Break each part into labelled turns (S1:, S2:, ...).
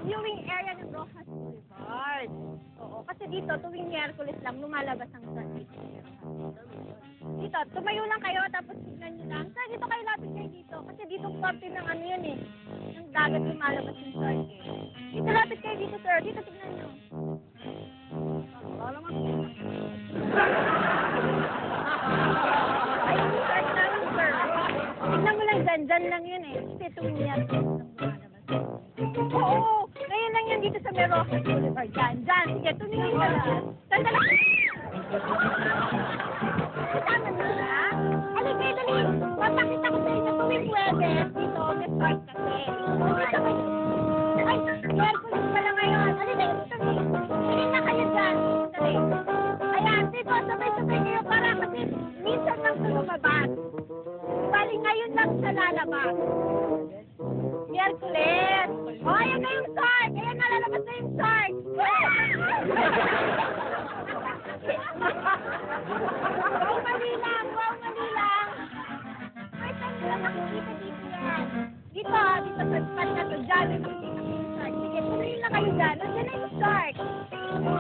S1: viewing area ng Rojas Boulevard. Oo, kasi dito, tuwing Miyerkules lang, lumalabas ang sun dito. Dito, tumayo lang kayo, tapos tignan nyo lang. Sir, dito kayo, lapit kayo dito. Kasi dito parte ng ano yun eh. Ng dagat lumalabas yung sun eh. Dito, lapit kayo dito, sir. Dito, tignan nyo. Wala naman. Ay, sir, sir. Tignan mo lang dyan. Dyan lang yun eh. Kasi tuwing Miyerkules lang lumalabas. Oo, ngayon lang yan dito sa Rojas Boulevard. Dyan. Sige, tumingin ka lang. Sandali. Tama na. Halika, dali. Papakita ko sa inyo tuwing Huwebes. Dito, may park kasi. Ay, Miyerkules pala ngayon. Halika, tumingin. Tingin na kayo dyan. Dali. Ayan, dito, sabay-sabay kayo para kasi minsan lang ito lumabas. Bali, ngayon lang siya lalabas. Miyerkules. O, ayan na yung shark. Ayan na, lalabas na yung shark. Wow, mali lang. Wow, mali lang. First time ko lang nakikita dito yan. Dito sa spot na to. Diyan, may makikita ko yung shark. Sige, tuloy lang kayo dyan. Nandiyan na yung shark. Dito po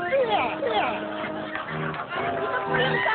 S1: yung shark.